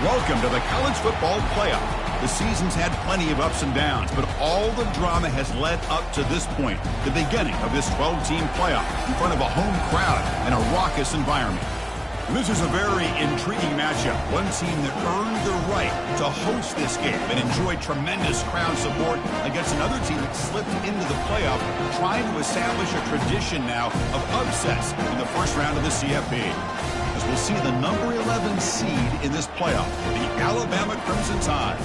Welcome to the college football playoff. The season's had plenty of ups and downs, but all the drama has led up to this point, the beginning of this 12-team playoff in front of a home crowd and a raucous environment. This is a very intriguing matchup. One team that earned the right to host this game and enjoyed tremendous crowd support against another team that slipped into the playoff, trying to establish a tradition now of upsets in the first round of the CFP. As we'll see the number 11 seed in this playoff, the Alabama Crimson Tide,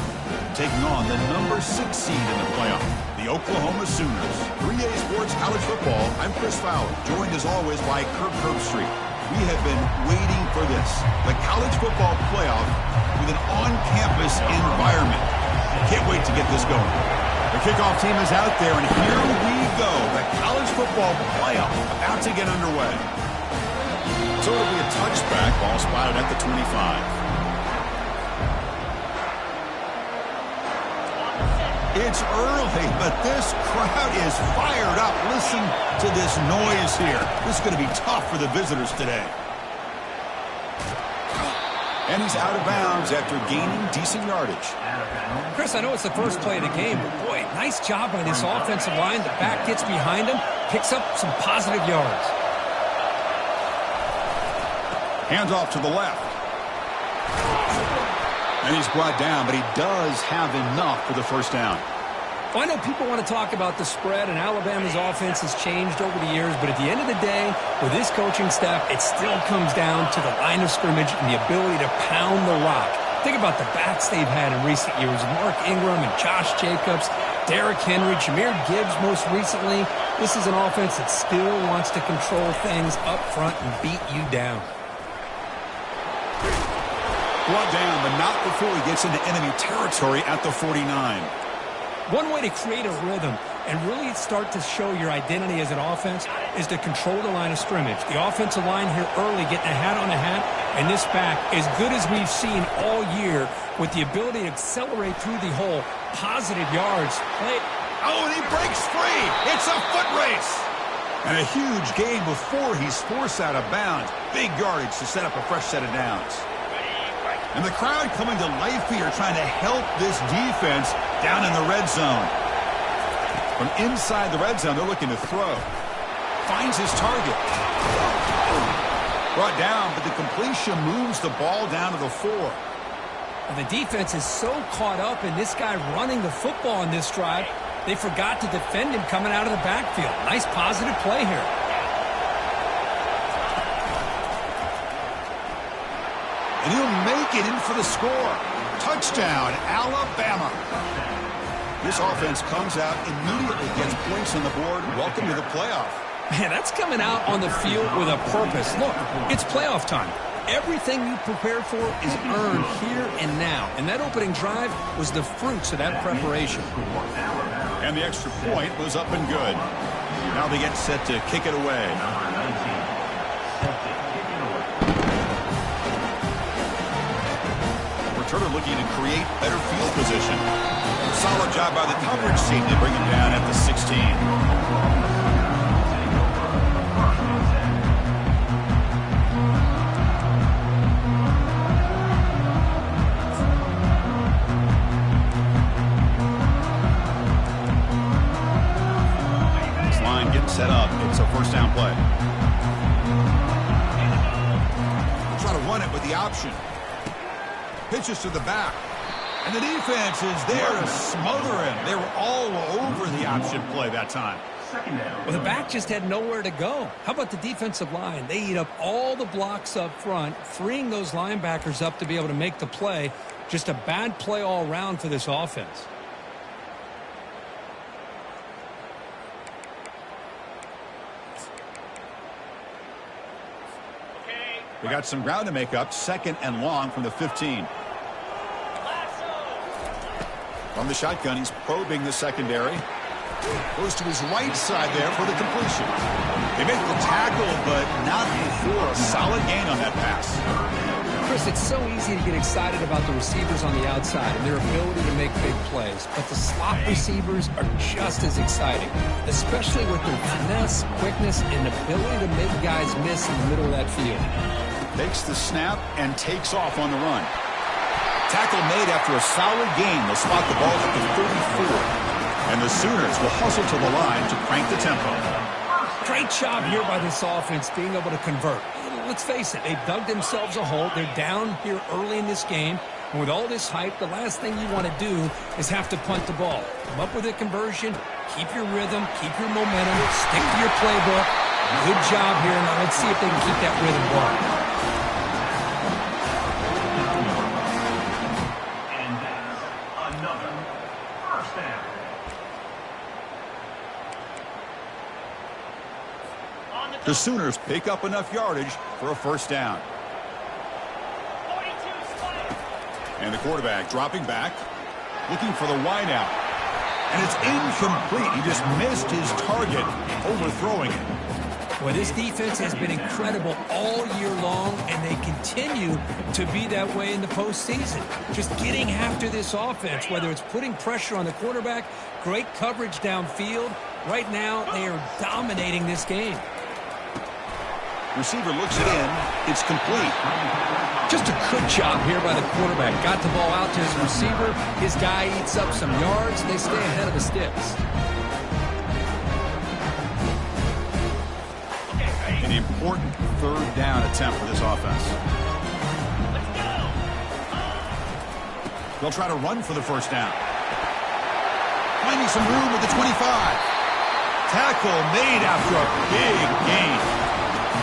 taking on the number 6 seed in the playoff, the Oklahoma Sooners. 3A Sports College Football, I'm Chris Fowler, joined as always by Kirk Herbstreit. We have been waiting for this, the college football playoff with an on-campus environment. Can't wait to get this going. The kickoff team is out there, and here we go. The college football playoff about to get underway. So it'll be a touchback, ball spotted at the 25. It's early, but this crowd is fired up. Listen to this noise here. This is going to be tough for the visitors today. And he's out of bounds after gaining decent yardage. Chris, I know it's the first play of the game, but boy, nice job by this offensive line. The back gets behind him, picks up some positive yards. Hands off to the left. And he's brought down, but he does have enough for the first down. Well, I know people want to talk about the spread, and Alabama's offense has changed over the years, but at the end of the day, with this coaching staff, it still comes down to the line of scrimmage and the ability to pound the rock. Think about the backs they've had in recent years. Mark Ingram and Josh Jacobs, Derrick Henry, Jahmyr Gibbs most recently. This is an offense that still wants to control things up front and beat you down. Brought down, but not before he gets into enemy territory at the 49. One way to create a rhythm and really start to show your identity as an offense is to control the line of scrimmage. The offensive line here early getting a hat on a hat, and this back, as good as we've seen all year, with the ability to accelerate through the hole, positive yards. Oh, and he breaks free. It's a foot race. And a huge gain before he's forced out of bounds. Big yardage to set up a fresh set of downs. And the crowd coming to life here, trying to help this defense down in the red zone. From inside the red zone, they're looking to throw. Finds his target. Brought down, but the completion moves the ball down to the 4. And the defense is so caught up in this guy running the football in this drive, they forgot to defend him coming out of the backfield. Nice positive play here. And he'll make it in for the score. Touchdown, Alabama. This offense comes out, immediately gets points on the board. Welcome to the playoff. Man, that's coming out on the field with a purpose. Look, it's playoff time. Everything you prepared for is earned here and now. And that opening drive was the fruits of that preparation. And the extra point was up and good. Now they get set to kick it away. Returner looking to create better field position. Solid job by the coverage team to bring him down at the 16. This line getting set up. It's a first down play. Try to run it with the option. Pitches to the back. And the defense is there to smother him. They were all over the option play that time. Well, the back just had nowhere to go. How about the defensive line? They eat up all the blocks up front, freeing those linebackers up to be able to make the play. Just a bad play all around for this offense. We got some ground to make up. Second and long from the 15. From the shotgun, he's probing the secondary. Goes to his right side there for the completion. They make the tackle, but not before a solid gain on that pass. Chris, it's so easy to get excited about the receivers on the outside and their ability to make big plays. But the slot receivers are just as exciting, especially with their finesse, quickness, and ability to make guys miss in the middle of that field. Takes the snap and takes off on the run. Tackle made after a solid gain. They'll spot the ball at the 34. And the Sooners will hustle to the line to crank the tempo. Great job here by this offense being able to convert. Let's face it, they've dug themselves a hole. They're down here early in this game. And with all this hype, the last thing you want to do is have to punt the ball. Come up with a conversion, keep your rhythm, keep your momentum, stick to your playbook. Good job here. Now let's see if they can keep that rhythm going. And that's another first down. The Sooners pick up enough yardage for a first down. And the quarterback dropping back, looking for the wideout. And it's incomplete. He just missed his target, overthrowing it. Well, this defense has been incredible all year long, and they continue to be that way in the postseason. Just getting after this offense, whether it's putting pressure on the quarterback, great coverage downfield. Right now, they are dominating this game. Receiver looks it in. It's complete. Just a good job here by the quarterback. Got the ball out to his receiver. His guy eats up some yards. They stay ahead of the sticks. An important third down attempt for this offense. They'll try to run for the first down. Finding some room at the 25. Tackle made after a big gain.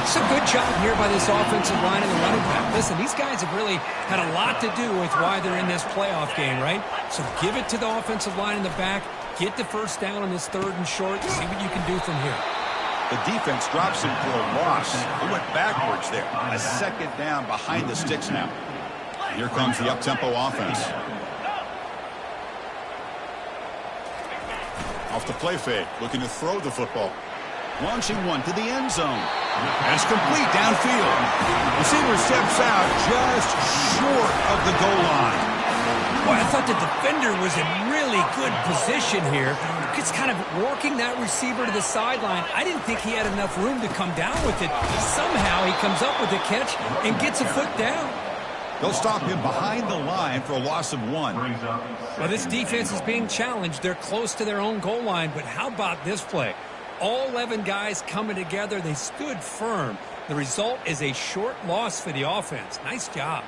It's a good job here by this offensive line and the running back. Listen, these guys have really had a lot to do with why they're in this playoff game, right? So give it to the offensive line in the back. Get the first down on this third and short. See what you can do from here. The defense drops him for a loss. They went backwards there. A second down behind the sticks now. Here comes the up-tempo offense. Off the play fake, looking to throw the football. Launching one to the end zone. And it's complete downfield. Receiver steps out just short of the goal line. Well, I thought the defender was in really good position here. It's kind of working that receiver to the sideline. I didn't think he had enough room to come down with it. Somehow he comes up with the catch and gets a foot down. They'll stop him behind the line for a loss of 1. Well, this defense is being challenged. They're close to their own goal line, but how about this play? All 11 guys coming together. They stood firm. The result is a short loss for the offense. Nice job.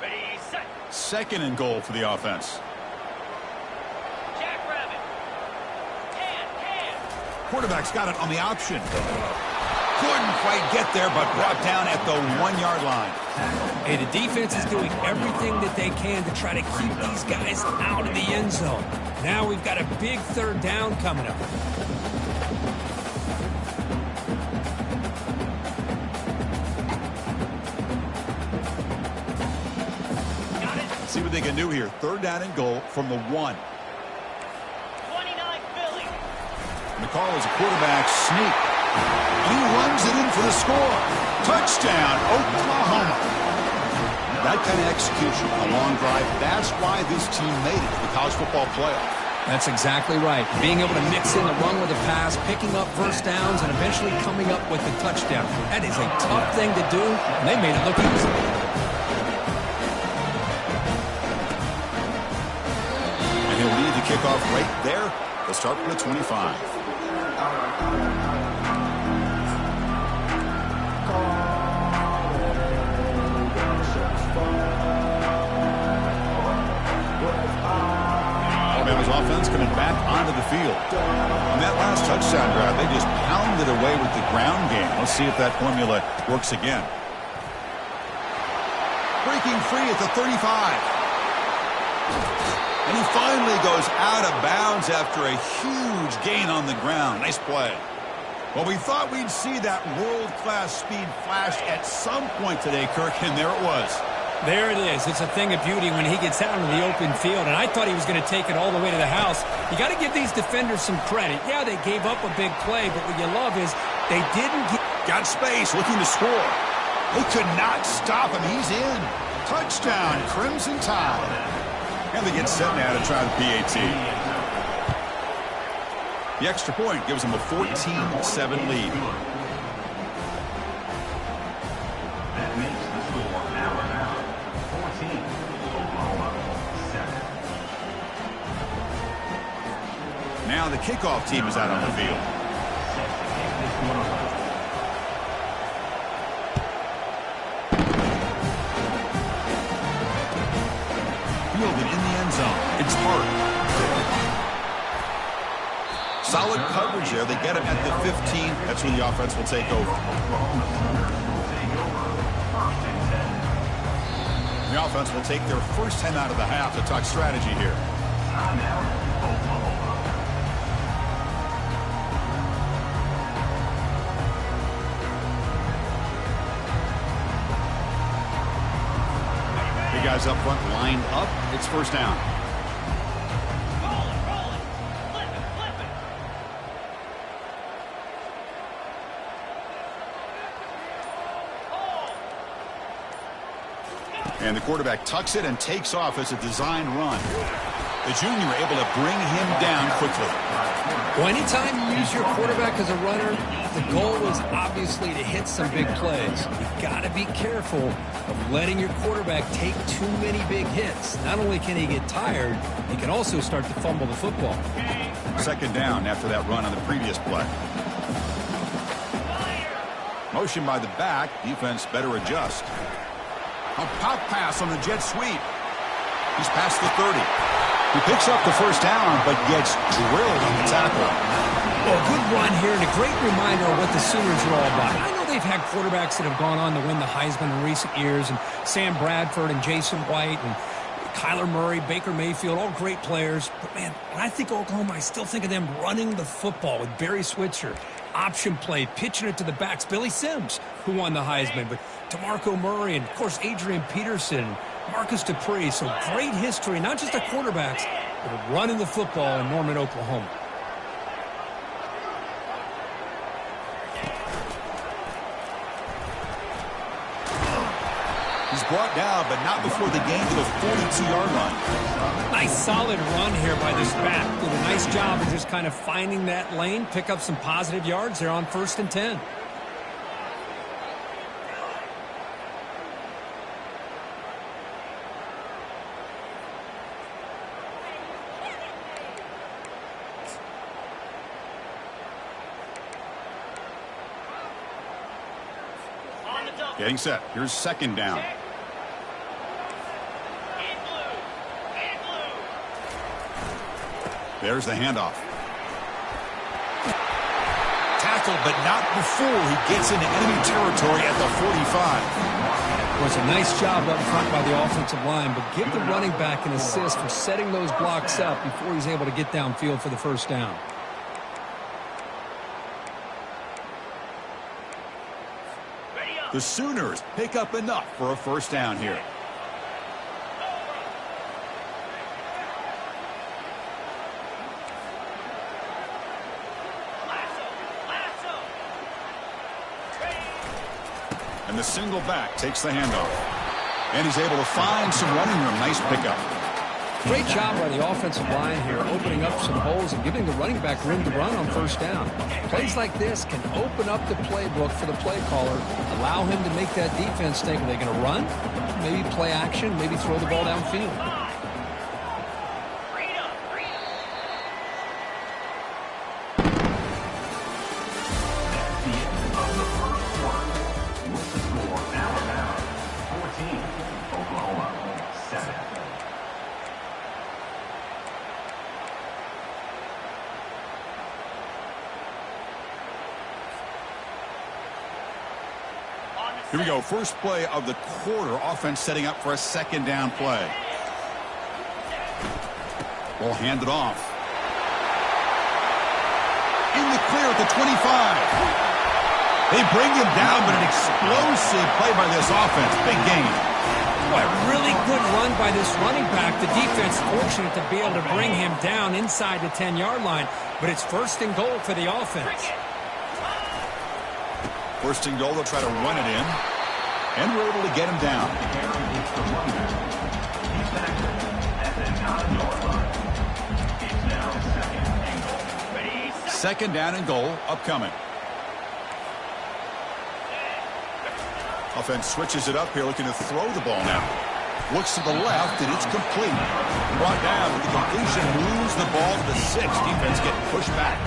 Second and goal for the offense. Quarterback's got it on the option. Couldn't quite get there, but brought down at the 1-yard line. Hey, the defense is doing everything that they can to try to keep these guys out of the end zone. Now we've got a big third down coming up. See what they can do here. Third down and goal from the 1. 29 Philly. And the call is a quarterback sneak. And he runs it in for the score. Touchdown, Oklahoma. That kind of execution, a long drive, that's why this team made it to the college football playoff. That's exactly right. Being able to mix in the run with a pass, picking up first downs, and eventually coming up with the touchdown. That is a tough thing to do, and they made it look easy. He'll lead the kickoff right there. They'll start from the 25. Alabama's offense coming back onto the field. On that last touchdown drive, they just pounded away with the ground game. Let's see if that formula works again. Breaking free at the 35. And he finally goes out of bounds after a huge gain on the ground. Nice play. Well, we thought we'd see that world-class speed flash at some point today, Kirk, and there it was. There it is. It's a thing of beauty when he gets out into the open field, and I thought he was going to take it all the way to the house. You got to give these defenders some credit. Yeah, they gave up a big play, but what you love is they didn't get... Got space, looking to score. They could not stop him. He's in. Touchdown, Crimson Tide. And they get set now to try the PAT. The extra point gives them a 14-7 lead. That makes the score now 14, Oklahoma Now the kickoff team is out on the field. Fielded in the end zone. It's Hart. Solid coverage there. They get him at the 15. That's when the offense will take over. The offense will take their first 10 out of the half to talk strategy here. The guys up front lined up. It's first down. And the quarterback tucks it and takes off as a design run. The junior able to bring him down quickly. Well, anytime you use your quarterback as a runner, the goal is obviously to hit some big plays. You've got to be careful of letting your quarterback take too many big hits. Not only can he get tired, he can also start to fumble the football. Second down after that run on the previous play. Motion by the back. Defense better adjust. A pop pass on the jet sweep. He's past the 30. He picks up the first down, but gets drilled on the tackle. Well, a good run here and a great reminder of what the Sooners are all about. I know they've had quarterbacks that have gone on to win the Heisman in recent years, and Sam Bradford and Jason White and Kyler Murray, Baker Mayfield, all great players. But, man, when I think Oklahoma, I still think of them running the football with Barry Switzer. Option play, pitching it to the backs. Billy Sims, who won the Heisman, but DeMarco Murray and, of course, Adrian Peterson, Marcus Dupree. So great history, not just the quarterbacks, but running the football in Norman, Oklahoma. He's brought down, but not before the gain to the 42-yard line. Nice solid run here by this back. Did a nice job of just kind of finding that lane, pick up some positive yards there on 1st and 10. Getting set. Here's second down. There's the handoff. Tackled, but not before he gets into enemy territory at the 45. It was a nice job up front by the offensive line, but give the running back an assist for setting those blocks up before he's able to get downfield for the first down. The Sooners pick up enough for a first down here. And the single back takes the handoff. And he's able to find some running room. Nice pickup. Great job by the offensive line here, opening up some holes and giving the running back room to run on first down. Plays like this can open up the playbook for the play caller, allow him to make that defense think, are they going to run? Maybe play action, maybe throw the ball downfield. Here we go. First play of the quarter. Offense setting up for a second down play. Ball handed off. In the clear at the 25. They bring him down, but an explosive play by this offense. Big gain. Boy, really good run by this running back. The defense fortunate to be able to bring him down inside the 10-yard line, but it's first and goal for the offense. First and goal, they'll try to run it in. And we're able to get him down. Second down and goal upcoming. Offense switches it up here, looking to throw the ball now. Looks to the left, and it's complete. Brought down with the completion, moves the ball to the 6. Defense getting pushed back.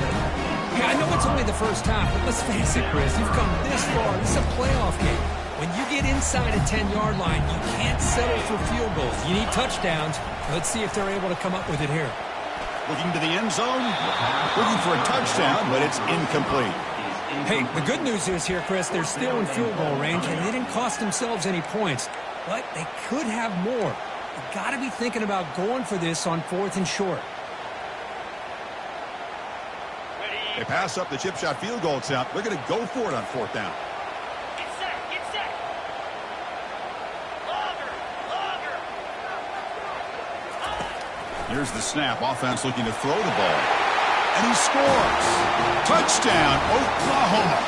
Yeah, I know it's only the first half, but let's face it, Chris. You've come this far. This is a playoff game. When you get inside a 10-yard line, you can't settle for field goals. You need touchdowns. Let's see if they're able to come up with it here. Looking to the end zone. Looking for a touchdown, but it's incomplete. Hey, the good news is here, Chris, they're still in field goal range, and they didn't cost themselves any points. But they could have more. You've got to be thinking about going for this on 4th and short. They pass up the chip shot field goal attempt. They're going to go for it on 4th down. Get set, get set. Longer. Here's the snap. Offense looking to throw the ball. And he scores. Touchdown, Oklahoma.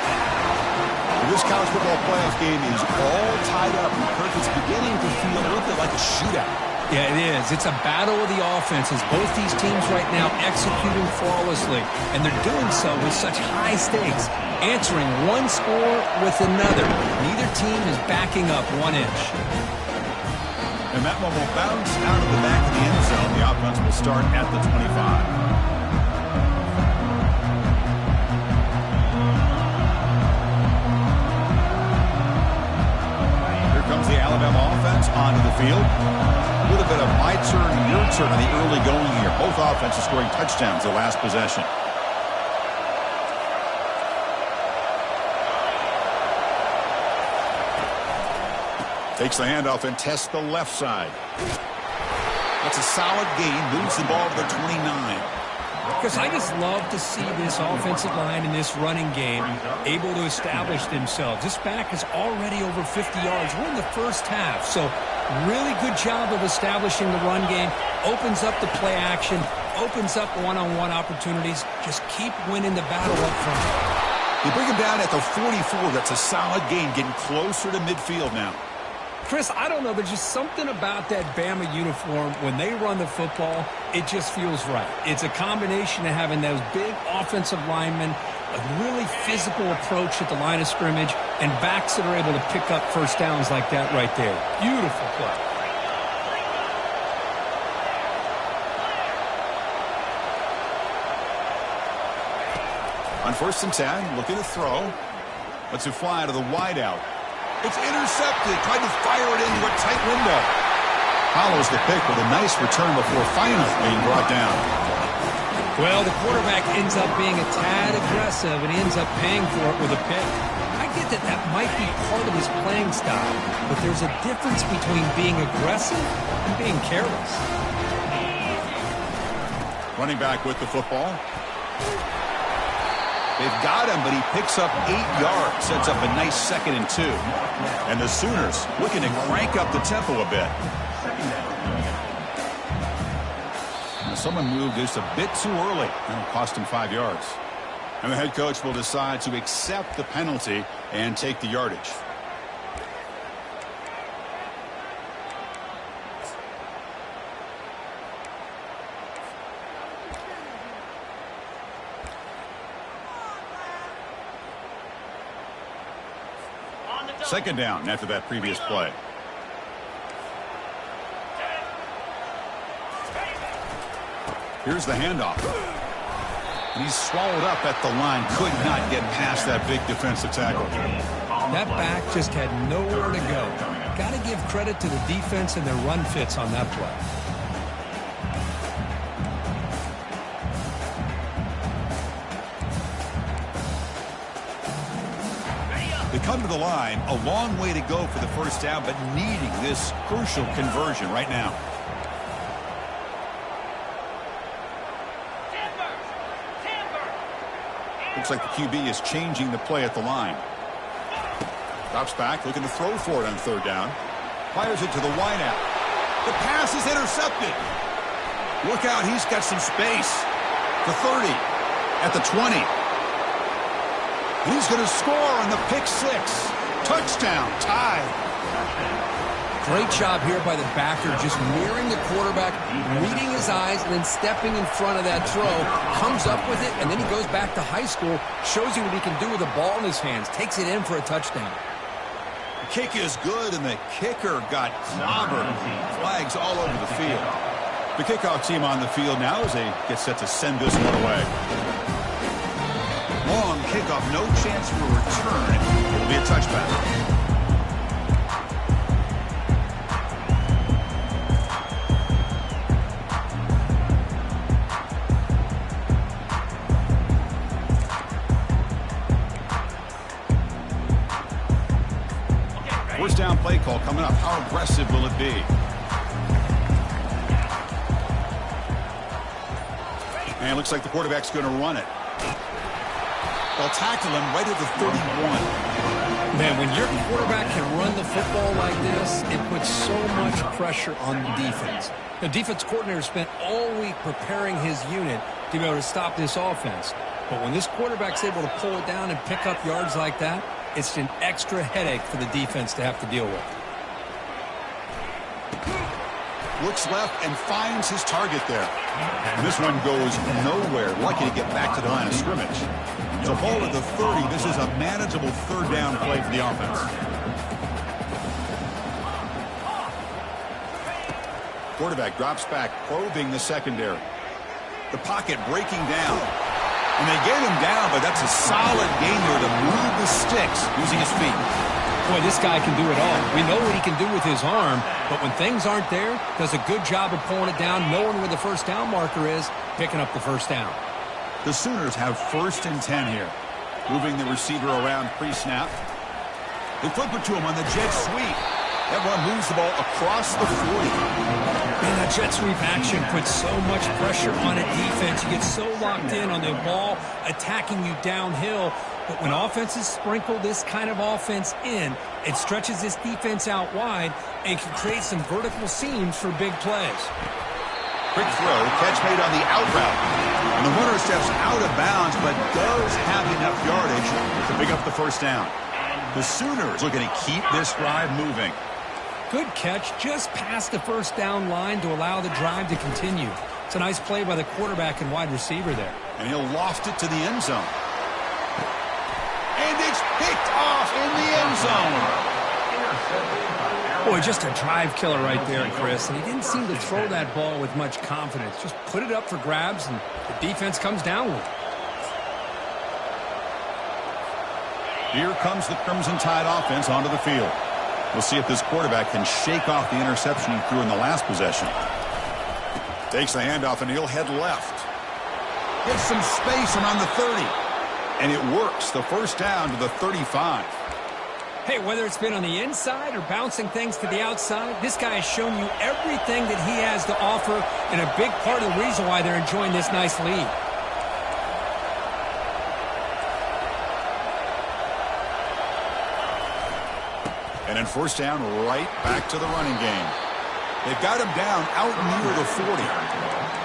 This college football playoff game is all tied up. And Kirk, it's beginning to feel a little bit like a shootout. Yeah, it is. It's a battle of the offenses. Both these teams right now executing flawlessly, and they're doing so with such high stakes, answering one score with another. Neither team is backing up 1 inch. And that one will bounce out of the back of the end zone. The offense will start at the 25. The Alabama offense onto the field. A little bit of my turn, your turn on the early going here. Both offenses scoring touchdowns the last possession. Takes the handoff and tests the left side. That's a solid gain. Moves the ball to the 29. Because I just love to see this offensive line and this running game able to establish themselves. This back is already over 50 yards. We're in the first half, so really good job of establishing the run game. Opens up the play action, opens up one-on-one opportunities. Just keep winning the battle up front. You bring him down at the 44. That's a solid gain, getting closer to midfield now. Chris, I don't know. There's just something about that Bama uniform. When they run the football, it just feels right. It's a combination of having those big offensive linemen, a really physical approach at the line of scrimmage, and backs that are able to pick up first downs like that right there. Beautiful play. On 1st and 10, looking to throw. Lets it fly to the wideout. It's intercepted. Tried to fire it into a tight window. Follows the pick with a nice return before finally being brought down. Well, the quarterback ends up being a tad aggressive, and he ends up paying for it with a pick. I get that that might be part of his playing style, but there's a difference between being aggressive and being careless. Running back with the football. They've got him, but he picks up 8 yards. Sets up a nice 2nd and 2. And the Sooners looking to crank up the tempo a bit. Now someone moved just a bit too early. That'll cost him 5 yards. And the head coach will decide to accept the penalty and take the yardage. Second down after that previous play. Here's the handoff. He's swallowed up at the line. Could not get past that big defensive tackle. That back just had nowhere to go. Got to give credit to the defense and their run fits on that play. They come to the line, a long way to go for the first down, but needing this crucial conversion right now. Looks like the QB is changing the play at the line. Drops back, looking to throw for it on 3rd down. Fires it to the wideout. The pass is intercepted. Look out, he's got some space. The 30, at the 20. He's going to score on the pick 6. Touchdown, tied. Great job here by the backer, just mirroring the quarterback, reading his eyes, and then stepping in front of that throw. Comes up with it, and then he goes back to high school, shows you what he can do with the ball in his hands, takes it in for a touchdown. Kick is good, and the kicker got clobbered. Flags all over the field. The kickoff team on the field now as they get set to send this one away. Long kickoff, no chance for a return. It'll be a touchback. First down play call coming up. How aggressive will it be? And it looks like the quarterback's going to run it. They'll tackle him right at the 31. Man, when your quarterback can run the football like this, it puts so much pressure on the defense. The defense coordinator spent all week preparing his unit to be able to stop this offense. But when this quarterback's able to pull it down and pick up yards like that, it's an extra headache for the defense to have to deal with. Looks left and finds his target there. And this one goes nowhere. Lucky to get back to the line of scrimmage. It's a ball at the 30. This is a manageable third down play for the offense. Quarterback drops back, probing the secondary. The pocket breaking down. And they get him down, but that's a solid gain there to move the sticks using his feet. Boy, this guy can do it all. We know what he can do with his arm, but when things aren't there, does a good job of pulling it down, knowing where the first down marker is, picking up the first down. The Sooners have 1st and 10 here. Moving the receiver around pre-snap. They flip it to him on the jet sweep. That run moves the ball across the 40. Man, that jet sweep action puts so much pressure on a defense. You get so locked in on the ball attacking you downhill. But when offenses sprinkle this kind of offense in, it stretches this defense out wide and can create some vertical seams for big plays. Quick throw, catch made on the out route. And the runner steps out of bounds, but does have enough yardage to pick up the first down. The Sooners looking to keep this drive moving. Good catch just past the first down line to allow the drive to continue. It's a nice play by the quarterback and wide receiver there. And he'll loft it to the end zone. And it's picked off in the end zone. Boy, just a drive killer right there, Chris. And he didn't seem to throw that ball with much confidence. Just put it up for grabs, and the defense comes down with it. Here comes the Crimson Tide offense onto the field. We'll see if this quarterback can shake off the interception he threw in the last possession. Takes the handoff, and he'll head left. Gets some space around the 30. And it works. The first down to the 35. Hey, whether it's been on the inside or bouncing things to the outside, this guy has shown you everything that he has to offer, and a big part of the reason why they're enjoying this nice lead. And then first down, right back to the running game. They've got him down out near the 40.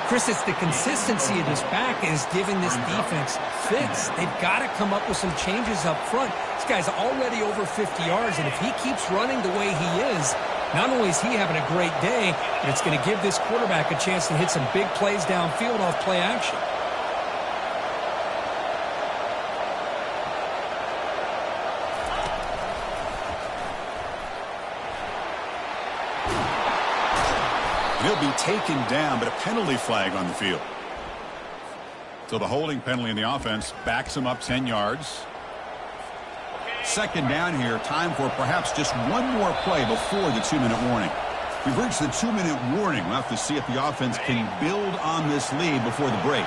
Chris, it's the consistency of this back is giving this defense fits. They've got to come up with some changes up front. This guy's already over 50 yards, and if he keeps running the way he is, not only is he having a great day, but it's going to give this quarterback a chance to hit some big plays downfield off play action. He'll be taken down, but a penalty flag on the field. So the holding penalty in the offense backs him up 10 yards. Second down here, time for perhaps just one more play before the 2-minute warning. We've reached the 2-minute warning. We'll have to see if the offense can build on this lead before the break.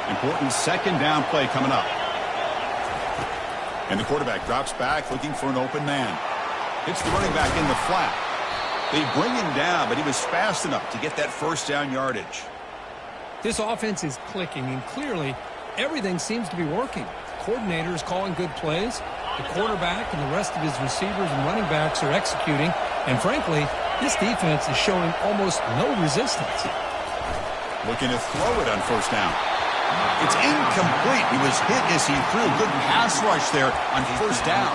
Important second down play coming up. And the quarterback drops back looking for an open man. Hits the running back in the flat. They bring him down, but he was fast enough to get that first down yardage. This offense is clicking, and clearly everything seems to be working. The coordinator is calling good plays. The quarterback and the rest of his receivers and running backs are executing. And frankly, this defense is showing almost no resistance. Looking to throw it on first down. It's incomplete. He was hit as he threw. Good pass rush there on first down.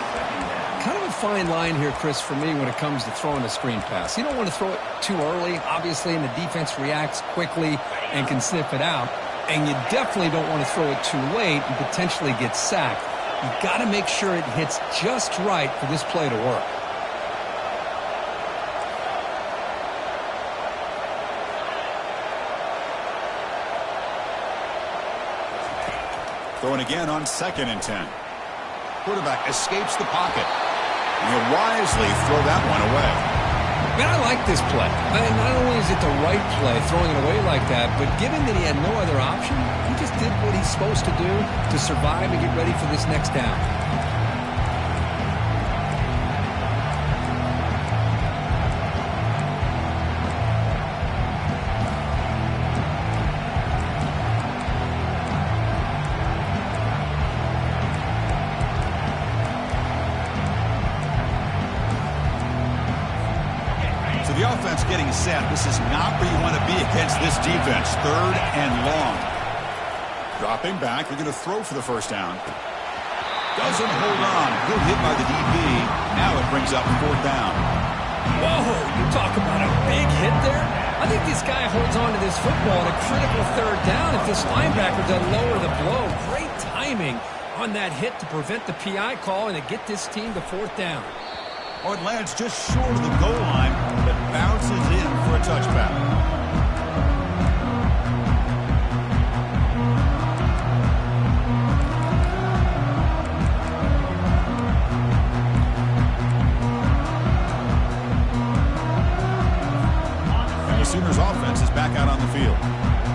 Kind of a fine line here, Chris, for me when it comes to throwing a screen pass. You don't want to throw it too early, obviously, and the defense reacts quickly and can sniff it out. And you definitely don't want to throw it too late and potentially get sacked. You've got to make sure it hits just right for this play to work. Throwing again on 2nd and 10. Quarterback escapes the pocket. And he'll wisely throw that one away. Man, I like this play. And not only is it the right play, throwing it away like that, but given that he had no other option, he just did what he's supposed to do to survive and get ready for this next down. The offense getting set. This is not where you want to be against this defense. 3rd and long. Dropping back. They're going to throw for the first down. Doesn't hold on. Good hit by the DB. Now it brings up 4th down. Whoa, you talk about a big hit there. I think this guy holds on to this football at a critical 3rd down if this linebacker doesn't lower the blow. Great timing on that hit to prevent the PI call and to get this team to 4th down. Oh, it lands just short of the goal line, but bounces in for a touchback. And the Sooners offense is back out on the field.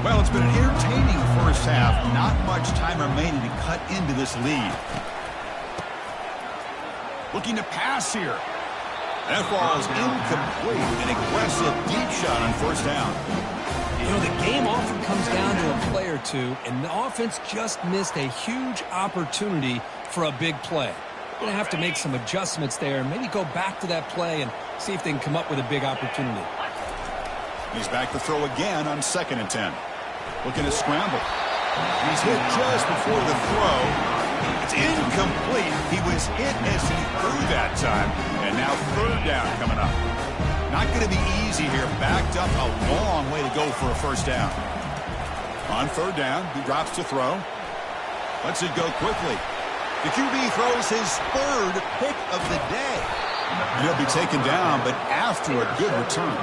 Well, it's been an entertaining first half. Not much time remaining to cut into this lead. Looking to pass here. That ball is incomplete. An aggressive deep shot on 1st down. You know, the game often comes down to a play or two, and the offense just missed a huge opportunity for a big play. Going to have to make some adjustments there and maybe go back to that play and see if they can come up with a big opportunity. He's back to throw again on 2nd and 10. Looking to scramble. He's hit just before the throw. It's incomplete. He was hit as he threw that time. And now 3rd down coming up. Not going to be easy here. Backed up a long way to go for a first down. On 3rd down, he drops to throw. Lets it go quickly. The QB throws his 3rd pick of the day. And he'll be taken down, but after a good return.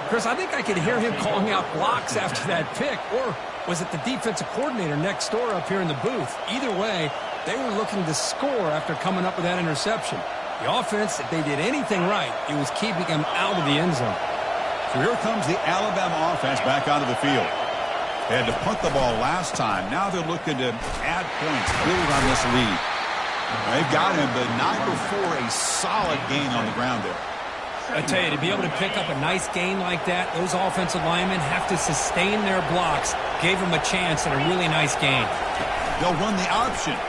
Chris, I think I could hear him calling out blocks after that pick. Or was it the defensive coordinator next door up here in the booth? Either way, they were looking to score after coming up with that interception. The offense, if they did anything right, it was keeping them out of the end zone. So here comes the Alabama offense back onto the field. They had to punt the ball last time. Now they're looking to add points, build on this lead. They've got him, but not before a solid gain on the ground there. I tell you, to be able to pick up a nice gain like that, those offensive linemen have to sustain their blocks. Gave them a chance at a really nice gain. They'll run the option.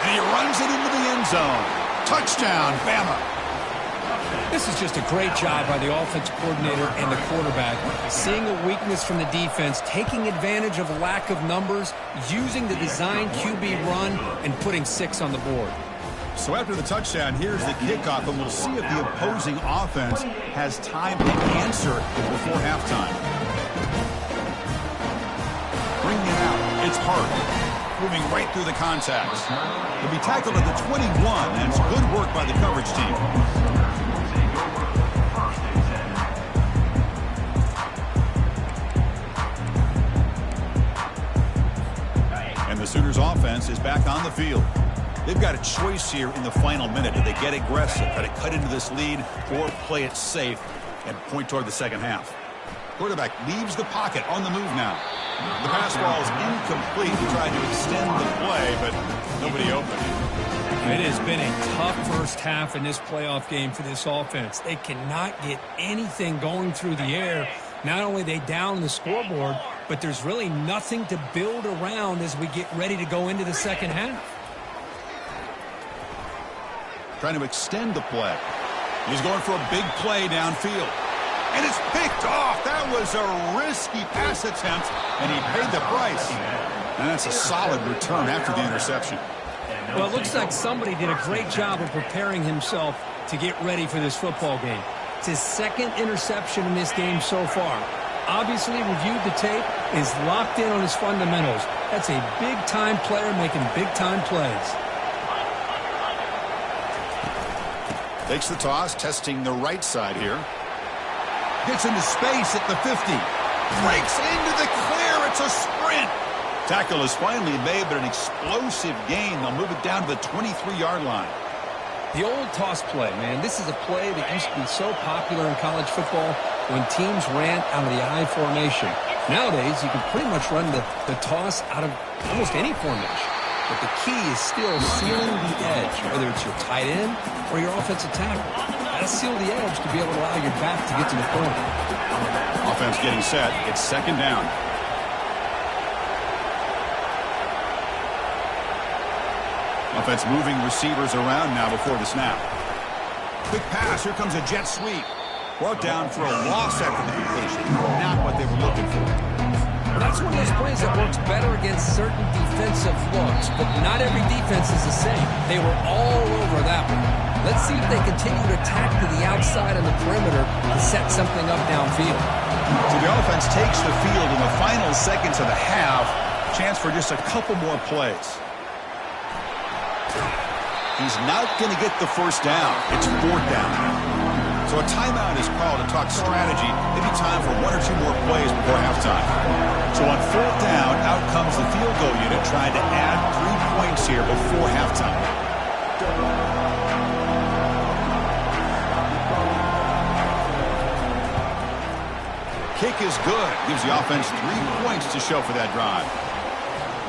And he runs it into the end zone. Touchdown, Bama. This is just a great job by the offense coordinator and the quarterback. Seeing a weakness from the defense, taking advantage of a lack of numbers, using the design QB run, and putting 6 on the board. So after the touchdown, here's the kickoff, and we'll see if the opposing offense has time to answer before halftime. Bringing it out, it's Hart, moving right through the contacts. He'll be tackled at the 21, and it's good work by the coverage team. And the Sooners offense is back on the field. They've got a choice here in the final minute. Do they get aggressive, try to cut into this lead, or play it safe and point toward the second half? Quarterback leaves the pocket on the move now. The pass ball is incomplete. He tried to extend the play, but nobody open. It has been a tough first half in this playoff game for this offense. They cannot get anything going through the air. Not only are they down the scoreboard, but there's really nothing to build around as we get ready to go into the second half. Trying to extend the play. He's going for a big play downfield. And it's picked off. That was a risky pass attempt, and he paid the price. And that's a solid return after the interception. Well, it looks like somebody did a great job of preparing himself to get ready for this football game. It's his 2nd interception in this game so far. Obviously reviewed the tape, is locked in on his fundamentals. That's a big-time player making big-time plays. Takes the toss, testing the right side here. Gets into space at the 50. Breaks into the clear, starts a sprint. Tackle is finally made, but an explosive gain. They'll move it down to the 23-yard line. The old toss play, man. This is a play that used to be so popular in college football when teams ran out of the I formation. Nowadays, you can pretty much run the toss out of almost any formation. But the key is still sealing the edge, whether it's your tight end or your offensive tackle. Got to seal the edge to be able to allow your back to get to the corner. Offense getting set. It's second down. Offense moving receivers around now before the snap. Quick pass. Here comes a jet sweep. Brought down for a loss after the completion. Not what they were looking for. Well, that's one of those plays that works better against certain defensive looks, but not every defense is the same. They were all over that one. Let's see if they continue to attack to the outside on the perimeter to set something up downfield. So the offense takes the field in the final seconds of the half. Chance for just a couple more plays. He's not going to get the first down. It's fourth down. So a timeout is called to talk strategy. Maybe time for one or two more plays before halftime. So on fourth down, out comes the field goal unit trying to add 3 points here before halftime. Kick is good. Gives the offense 3 points to show for that drive.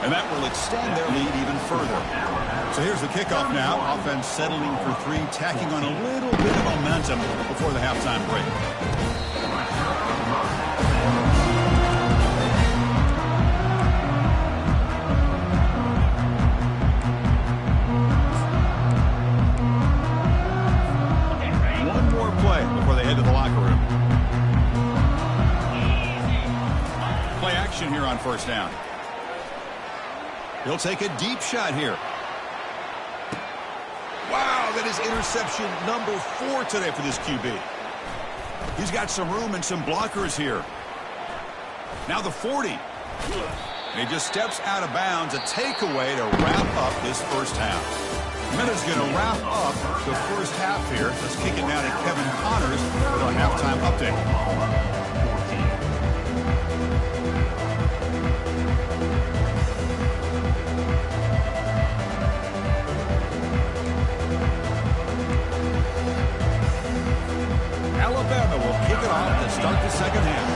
And that will extend their lead even further. So here's the kickoff now. Offense settling for 3, tacking on a little bit of momentum before the halftime break. One more play before they head to the locker room. Play action here on first down. He'll take a deep shot here. Wow, that is interception number 4 today for this QB. He's got some room and some blockers here. Now the 40. And he just steps out of bounds, a takeaway to wrap up this first half. Minutes going to wrap up the first half here. Let's kick it now to Kevin Connors with our halftime update. Alabama will kick it off to start the second half.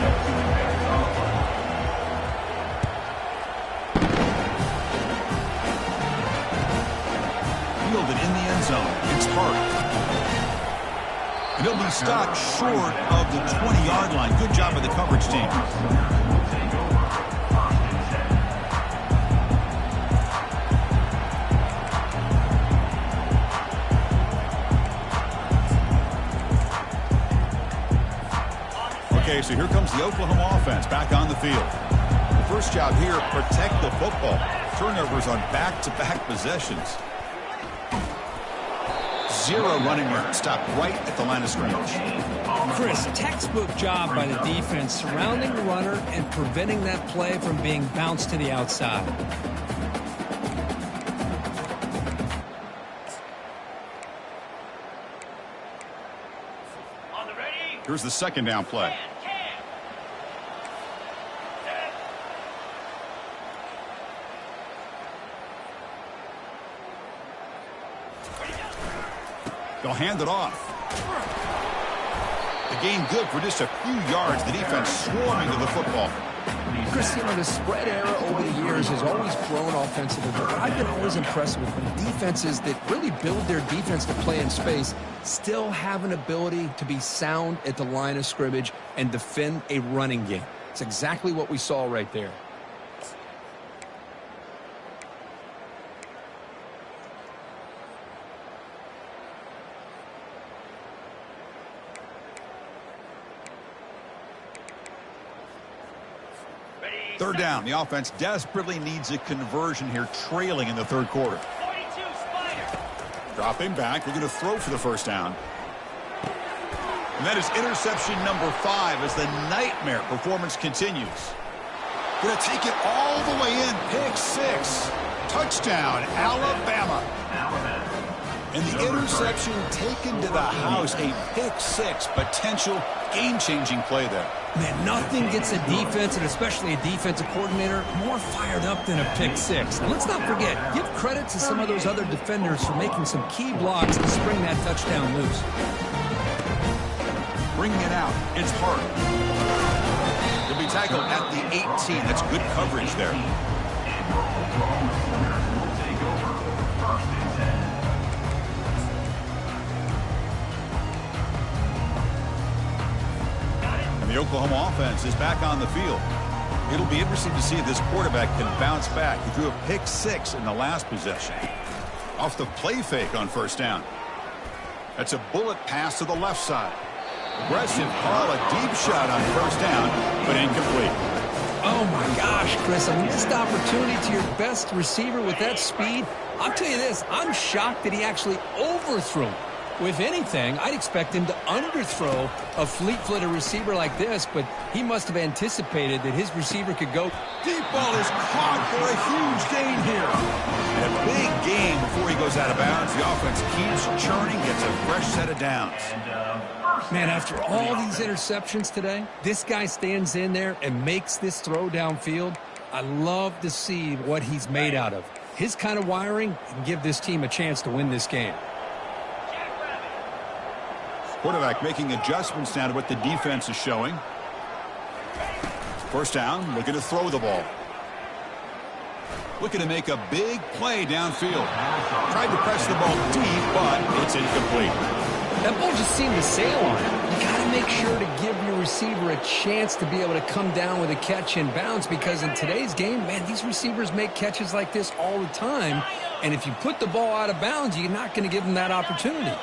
Fielded in the end zone. It's Hart. And he'll be stopped short of the 20-yard line. Good job by the coverage team. Okay, so here comes the Oklahoma offense back on the field. The first job here, protect the football. Turnovers on back-to-back possessions. 0 running room. Stopped right at the line of scrimmage. Chris, textbook job by the defense surrounding the runner and preventing that play from being bounced to the outside. Here's the second down play. They'll hand it off. The gain good for just a few yards. The defense swarming to the football. Chris, you know, the spread era over the years has always grown offensively, but what I've been always impressed with defenses that really build their defense to play in space still have an ability to be sound at the line of scrimmage and defend a running game. It's exactly what we saw right there. Third down. The offense desperately needs a conversion here, trailing in the third quarter. 42, Spider. Dropping back. They're going to throw for the first down. And that is interception number 5 as the nightmare performance continues. Going to take it all the way in. Pick 6. Touchdown, Alabama. And the interception taken to the house, a pick-6, potential game-changing play there. Man, nothing gets a defense, and especially a defensive coordinator, more fired up than a pick-6. And let's not forget, give credit to some of those other defenders for making some key blocks to spring that touchdown loose. Bringing it out, it's hard. He'll be tackled at the 18. That's good coverage there. The Oklahoma offense is back on the field. It'll be interesting to see if this quarterback can bounce back. He threw a pick-6 in the last possession. Off the play fake on first down. That's a bullet pass to the left side. Aggressive call, a deep shot on first down, but incomplete. Oh my gosh, Chris, a missed opportunity to your best receiver with that speed. I'll tell you this, I'm shocked that he actually overthrew him. If anything, I'd expect him to underthrow a fleet-footed receiver like this, but he must have anticipated that his receiver could go. Deep ball is caught for a huge gain here. And a big gain before he goes out of bounds. The offense keeps churning, gets a fresh set of downs. Man, after all these interceptions today, this guy stands in there and makes this throw downfield. I love to see what he's made out of. His kind of wiring can give this team a chance to win this game. Quarterback making adjustments now to what the defense is showing. First down, looking to throw the ball. Looking to make a big play downfield. Tried to press the ball deep, but it's incomplete. That ball just seemed to sail on it. You got to make sure to give your receiver a chance to be able to come down with a catch in bounds, because in today's game, man, these receivers make catches like this all the time. And if you put the ball out of bounds, you're not going to give them that opportunity.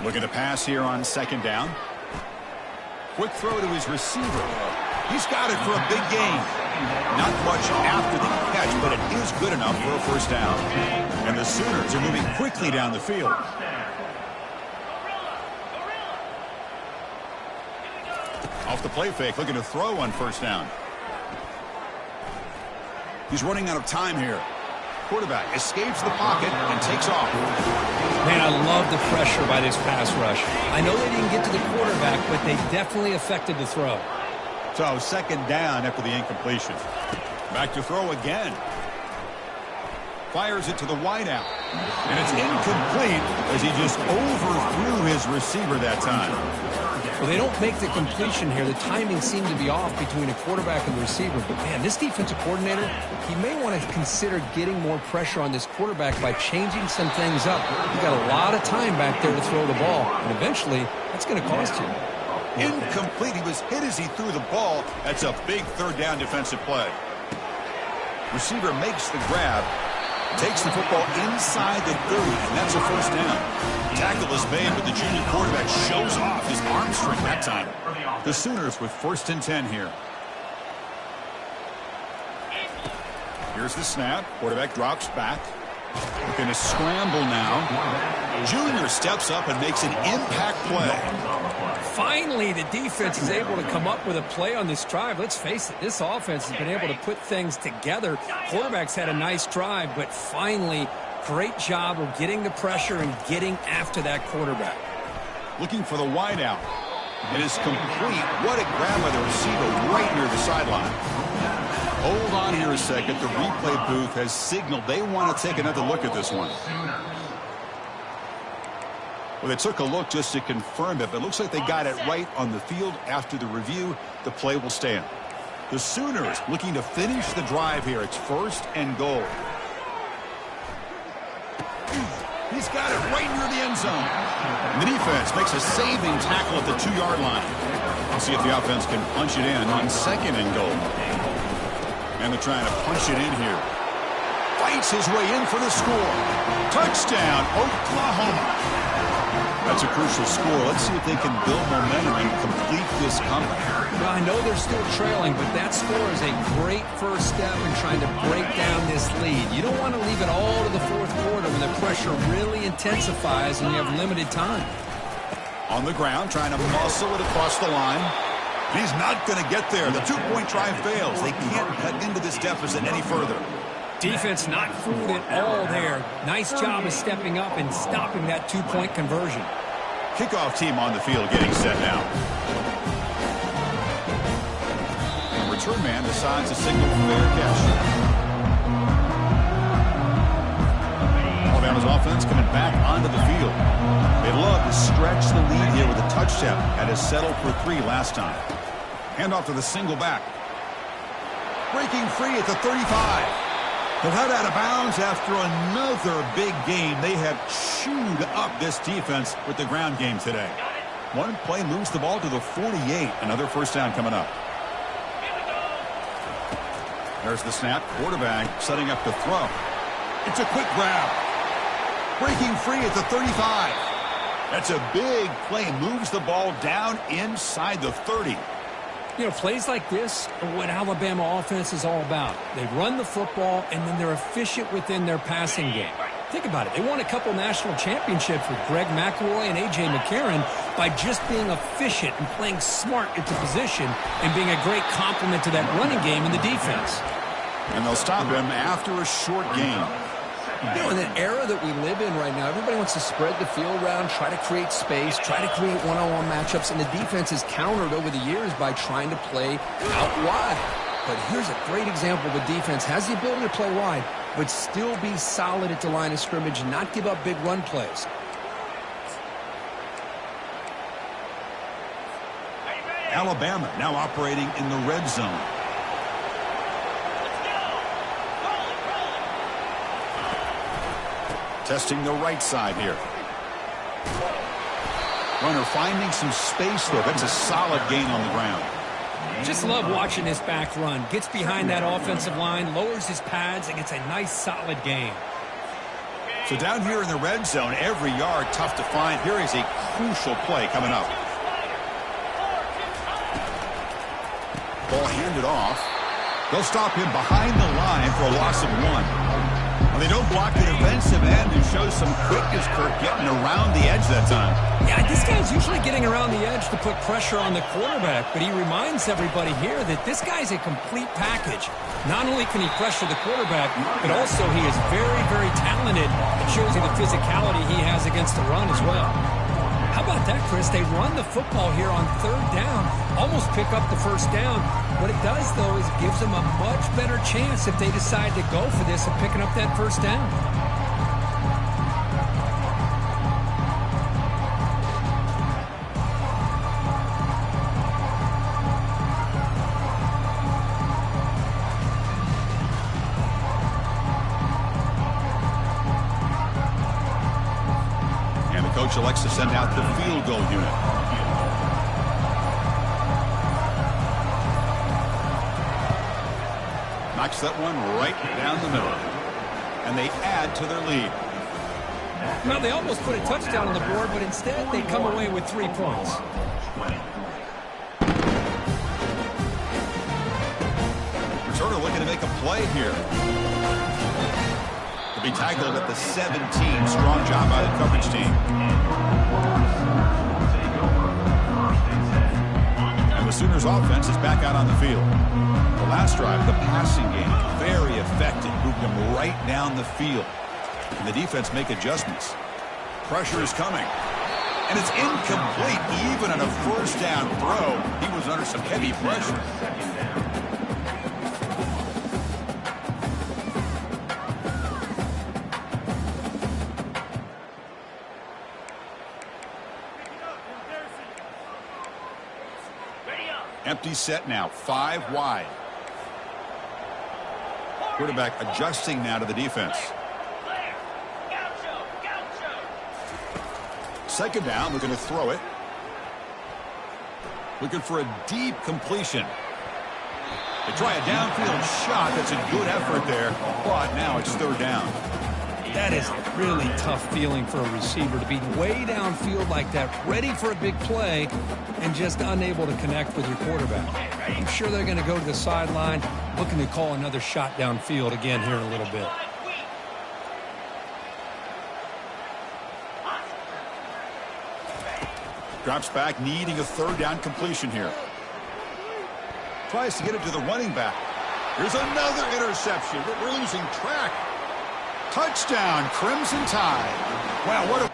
Looking to pass here on second down. Quick throw to his receiver. He's got it for a big gain. Not much after the catch, but it is good enough for a first down. And the Sooners are moving quickly down the field. Off the play fake, looking to throw on first down. He's running out of time here. Quarterback escapes the pocket and takes off. Man, I love the pressure by this pass rush. I know they didn't get to the quarterback, but they definitely affected the throw. So second down after the incompletion. Back to throw again. Fires it to the wideout. And it's incomplete as he just overthrew his receiver that time. Well, they don't make the completion here. The timing seemed to be off between a quarterback and the receiver. But, man, this defensive coordinator, he may want to consider getting more pressure on this quarterback by changing some things up. You've got a lot of time back there to throw the ball, and eventually that's going to cost you. Incomplete. He was hit as he threw the ball. That's a big third down defensive play. Receiver makes the grab. Takes the football inside the 30, and that's a first down. Tackle is made, but the junior quarterback shows off his arm strength that time. The Sooners with first and 10 here. Here's the snap. Quarterback drops back. Looking to scramble now. Junior steps up and makes an impact play. Finally, the defense is able to come up with a play on this drive. Let's face it, this offense has been able to put things together. Quarterback's had a nice drive, but finally, great job of getting the pressure and getting after that quarterback. Looking for the wideout. It is complete. What a grab by the receiver right near the sideline. Hold on here a second. The replay booth has signaled they want to take another look at this one. Well, they took a look just to confirm it, but it looks like they got it right on the field. After the review, the play will stand. The Sooners looking to finish the drive here. It's first and goal. He's got it right near the end zone. And the defense makes a saving tackle at the 2-yard line. Let's see if the offense can punch it in on second and goal. And they're trying to punch it in here. Fights his way in for the score. Touchdown, Oklahoma. That's a crucial score. Let's see if they can build momentum and complete this comeback. Well, I know they're still trailing, but that score is a great first step in trying to break down this lead. You don't want to leave it all to the fourth quarter when the pressure really intensifies and you have limited time. On the ground, trying to muscle it across the line. He's not going to get there. The two-point try fails. They can't cut into this deficit any further. Defense not fooled at all there. Nice job of stepping up and stopping that two-point conversion. Kickoff team on the field getting set now. The return man decides to signal fair catch. Alabama's offense coming back onto the field. They love to stretch the lead here with a touchdown. Had to settle for 3 last time. Handoff to the single back. Breaking free at the 35. They'll head out of bounds after another big game. They have chewed up this defense with the ground game today. One play moves the ball to the 48. Another first down coming up. There's the snap. Quarterback setting up to throw. It's a quick grab. Breaking free at the 35. That's a big play. Moves the ball down inside the 30. You know, plays like this are what Alabama offense is all about. They run the football, and then they're efficient within their passing game. Think about it. They won a couple national championships with Greg McElroy and A.J. McCarron by just being efficient and playing smart at the position and being a great complement to that running game in the defense. And they'll stop him after a short gain. You know, in the era that we live in right now, everybody wants to spread the field around, try to create space, try to create one-on-one matchups, and the defense is countered over the years by trying to play out wide. But here's a great example. The defense has the ability to play wide, but still be solid at the line of scrimmage and not give up big run plays. Alabama now operating in the red zone. Testing the right side here. Runner finding some space there. That's a solid gain on the ground. Just love watching this back run. Gets behind that offensive line, lowers his pads, and gets a nice solid gain. So down here in the red zone, every yard tough to find. Here is a crucial play coming up. Ball handed off. They'll stop him behind the line for a loss of 1. They don't block the defensive end and show some quickness, Kirk, getting around the edge that time. Yeah, this guy's usually getting around the edge to put pressure on the quarterback, but he reminds everybody here that this guy's a complete package. Not only can he pressure the quarterback, but also he is very, very talented. It shows you the physicality he has against the run as well. How about that, Chris? They run the football here on 3rd down, almost pick up the first down. What it does, though, is it gives them a much better chance if they decide to go for this of picking up that first down. Coach elects to send out the field goal unit. Knocks that one right down the middle. And they add to their lead. Well, they almost put a touchdown on the board, but instead they come away with 3 points. Returner looking to make a play here. To be tackled at the 17. Strong job by the coverage team. And the Sooners offense is back out on the field. The last drive, the passing game, very effective. Moved them right down the field. And the defense make adjustments. Pressure is coming. And it's incomplete. Even on a first down throw, he was under some heavy pressure. Empty set now, 5 wide. Quarterback adjusting now to the defense. Second down, looking to throw it. Looking for a deep completion. They try a downfield shot. That's a good effort there, but now it's 3rd down. That is a really tough feeling for a receiver to be way downfield like that, ready for a big play, and just unable to connect with your quarterback. I'm sure they're going to go to the sideline, looking to call another shot downfield again here in a little bit. Drops back, needing a 3rd down completion here. Tries to get it to the running back. Here's another interception, but we're losing track. Touchdown, Crimson Tide. Wow, what a...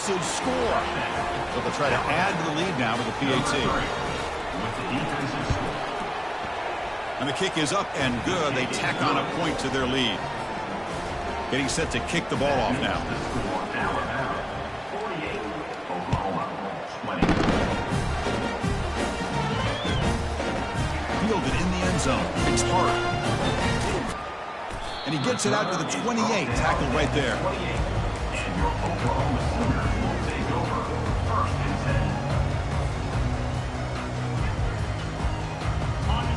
to score. So they'll try to add to the lead now with the PAT. And the kick is up and good. They tack on a point to their lead. Getting set to kick the ball off now. Fielded in the end zone. It's hard. And he gets it out to the 28. Tackled right there.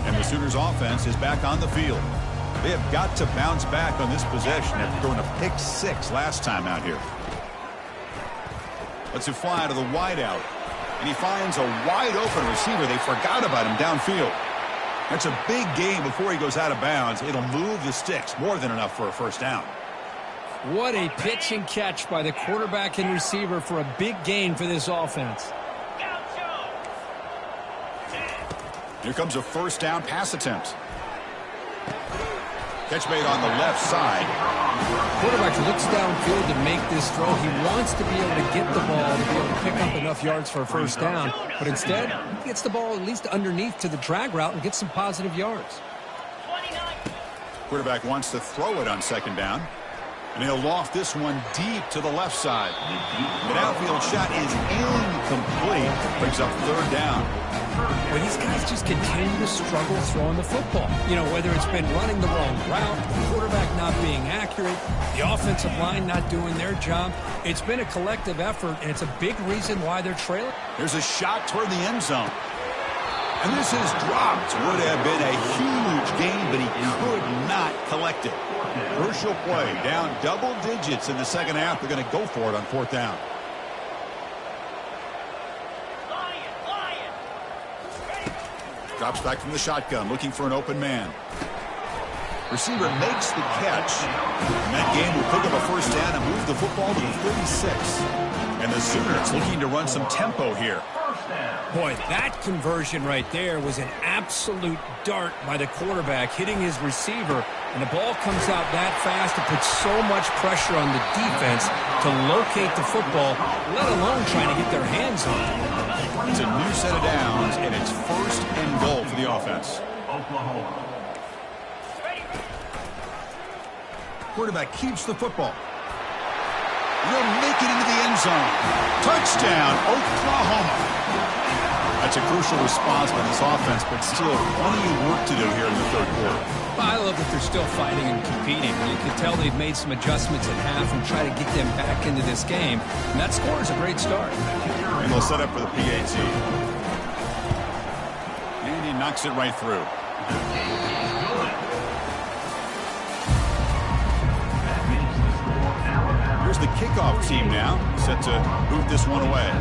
And the Sooners offense is back on the field. They have got to bounce back on this possession after throwing a pick 6 last time out here. Lets it fly to the wideout. And he finds a wide open receiver. They forgot about him downfield. That's a big gain before he goes out of bounds. It'll move the sticks. More than enough for a first down. What a pitch and catch by the quarterback and receiver for a big gain for this offense. Here comes a first down pass attempt. Catch made on the left side. Quarterback looks downfield to make this throw. He wants to be able to get the ball to be able to pick up enough yards for a first down. But instead, he gets the ball at least underneath to the drag route and gets some positive yards. Quarterback wants to throw it on second down. And he'll loft this one deep to the left side. The outfield shot is incomplete. Brings up third down. Well, these guys just continue to struggle throwing the football. You know, whether it's been running the wrong route, the quarterback not being accurate, the offensive line not doing their job. It's been a collective effort, and it's a big reason why they're trailing. There's a shot toward the end zone. And this is dropped. Would have been a huge gain, but he could not collect it. Crucial play. Down double digits in the second half. They're going to go for it on fourth down. Drops back from the shotgun, looking for an open man. Receiver makes the catch. And that game will pick up a first down and move the football to the 36. And the Sooners looking to run some tempo here. Boy, that conversion right there was an absolute dart by the quarterback, hitting his receiver. And the ball comes out that fast to put so much pressure on the defense to locate the football, let alone trying to get their hands on it. It's a new set of downs, and it's first and goal for the offense. Quarterback keeps the football. Will make it into the end zone. Touchdown, Oklahoma. That's a crucial response by this offense, but still plenty of work to do here in the third quarter. I love that they're still fighting and competing. You can tell they've made some adjustments at half and try to get them back into this game. And that score is a great start. And they'll set up for the PAT. And he knocks it right through. Here's the kickoff team now, set to boot this one away.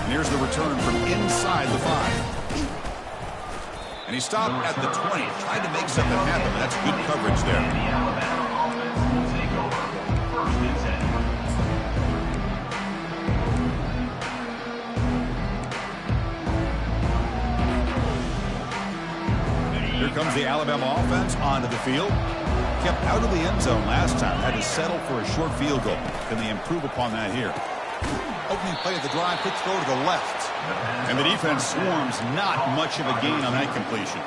And here's the return from inside the 5. And he stopped at the 20, tried to make something happen, but that's good coverage there. Here comes the Alabama offense onto the field. Kept out of the end zone last time. Had to settle for a short field goal. Can they improve upon that here? Opening play of the drive, quick throw to the left. And the defense swarms, not much of a gain on that completion.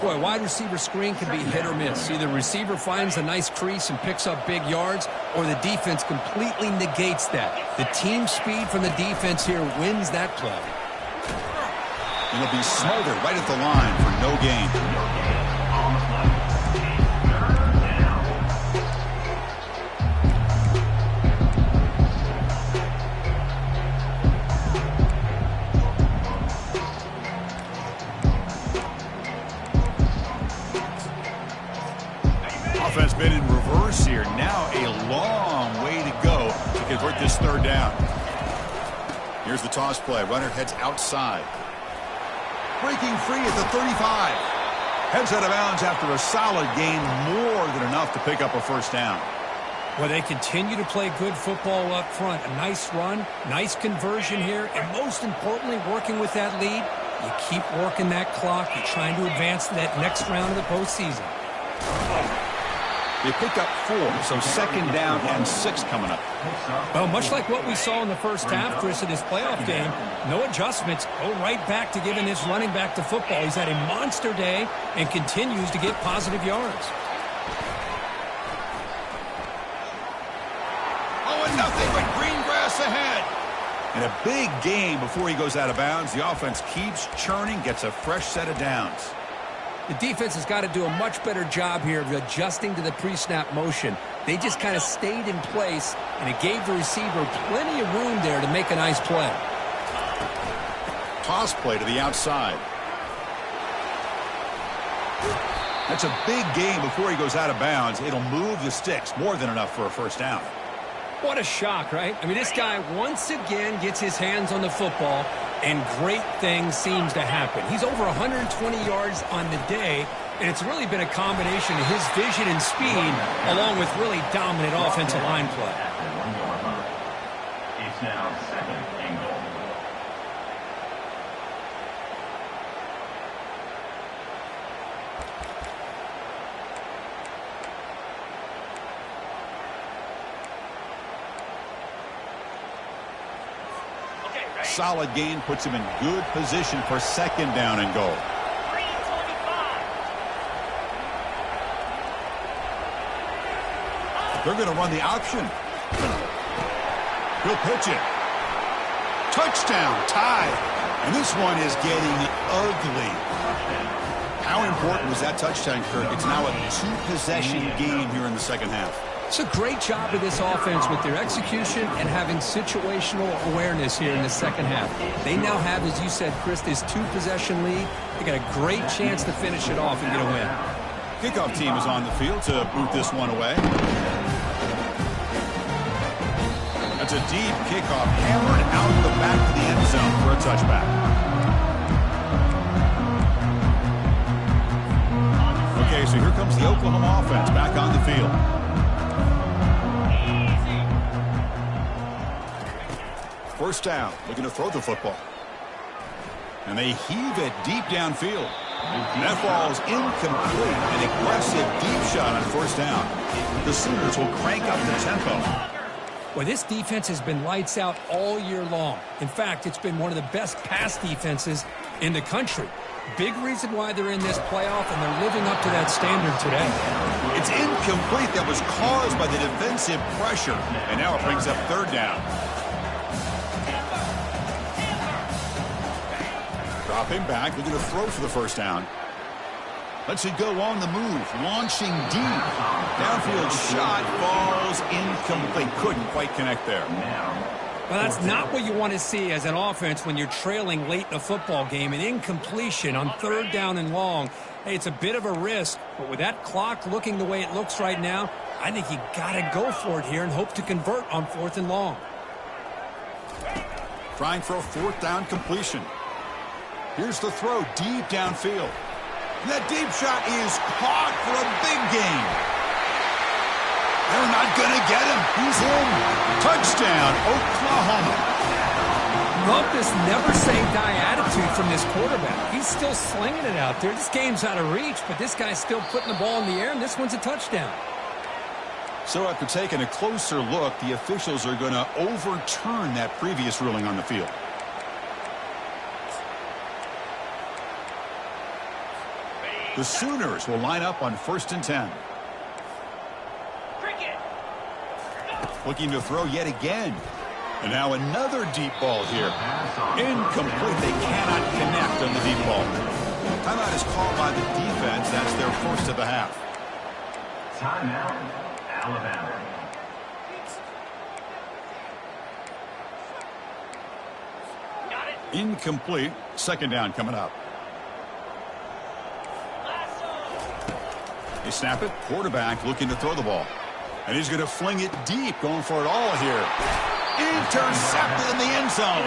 Boy, wide receiver screen can be hit or miss. Either receiver finds a nice crease and picks up big yards, or the defense completely negates that. The team speed from the defense here wins that play. And he'll be smothered right at the line for no gain. Offense been in reverse here. Now a long way to go to convert this third down. Here's the toss play. Runner heads outside. Breaking free at the 35. Heads out of bounds after a solid gain, more than enough to pick up a first down. Well, they continue to play good football up front. A nice run, nice conversion here, and most importantly, working with that lead, you keep working that clock. You're trying to advance to that next round of the postseason. They pick up 4, so second down and 6 coming up. Well, much like what we saw in the first half, Chris, in this playoff game, no adjustments, go right back to giving this running back to football. He's had a monster day and continues to get positive yards. Oh, and nothing but green grass ahead. And a big gain before he goes out of bounds. The offense keeps churning, gets a fresh set of downs. The defense has got to do a much better job here of adjusting to the pre-snap motion. They just kind of stayed in place, and it gave the receiver plenty of room there to make a nice play. Toss play to the outside. That's a big gain before he goes out of bounds. It'll move the sticks, more than enough for a first down. What a shock, right? I mean, this guy once again gets his hands on the football, and great things seems to happen. He's over 120 yards on the day, and it's really been a combination of his vision and speed, along with really dominant offensive line play. It's now second and goal. Solid gain puts him in good position for second down and goal. 3:25. They're going to run the option. He'll pitch it. Touchdown, tied. And this one is getting ugly. How important was that touchdown, Kirk? It's now a 2-possession game here in the second half. It's a great job of this offense with their execution and having situational awareness here in the second half. They now have, as you said, Chris, this 2-possession lead. They got a great chance to finish it off and get a win. Kickoff team is on the field to boot this one away. That's a deep kickoff, hammered out the back of the end zone for a touchback. Okay, so here comes the Oklahoma offense back on the field. First down, looking to throw the football. And they heave it deep downfield. That ball's incomplete. An aggressive deep shot on first down. The Sooners will crank up the tempo. Well, this defense has been lights out all year long. In fact, it's been one of the best pass defenses in the country. Big reason why they're in this playoff, and they're living up to that standard today. It's incomplete. That was caused by the defensive pressure. And now it brings up third down. Dropping back, looking to throw for the first down. Lets it go on the move, launching deep. Downfield shot falls incomplete. Couldn't quite connect there. Well, that's not what you want to see as an offense when you're trailing late in a football game. An incompletion on third down and long. Hey, it's a bit of a risk, but with that clock looking the way it looks right now, I think you got to go for it here and hope to convert on fourth and long. Trying for a fourth down completion. Here's the throw deep downfield. And that deep shot is caught for a big gain. They're not going to get him. He's in. Touchdown, Oklahoma. Love this never-say-die attitude from this quarterback. He's still slinging it out there. This game's out of reach, but this guy's still putting the ball in the air, and this one's a touchdown. So after taking a closer look, the officials are going to overturn that previous ruling on the field. The Sooners will line up on 1st and 10. Cricket. Looking to throw yet again. And now another deep ball here. Incomplete. They cannot connect on the deep ball. Timeout is called by the defense. That's their first of the half. Timeout, Alabama. Got it. Incomplete. Second down coming up. They snap it. Quarterback looking to throw the ball. And he's going to fling it deep, going for it all here. Intercepted in the end zone.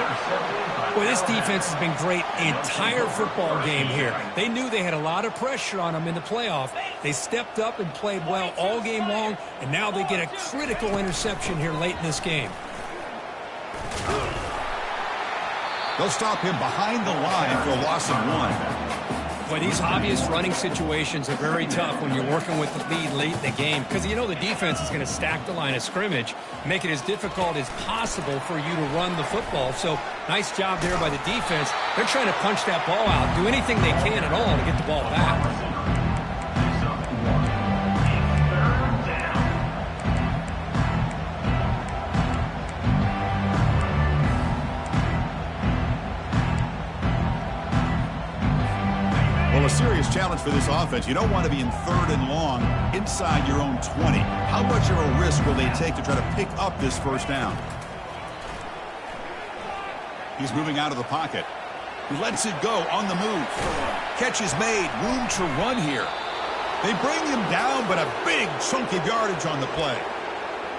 Boy, this defense has been great the entire football game here. They knew they had a lot of pressure on them in the playoff. They stepped up and played well all game long, and now they get a critical interception here late in this game. They'll stop him behind the line for a loss of 1. Boy, these obvious running situations are very tough when you're working with the lead late in the game because you know the defense is going to stack the line of scrimmage, make it as difficult as possible for you to run the football. So nice job there by the defense. They're trying to punch that ball out, do anything they can at all to get the ball back. A serious challenge for this offense. You don't want to be in 3rd and long inside your own 20. How much of a risk will they take to try to pick up this first down? He's moving out of the pocket. He lets it go on the move. Catch is made. Room to run here. They bring him down, but a big chunk of yardage on the play.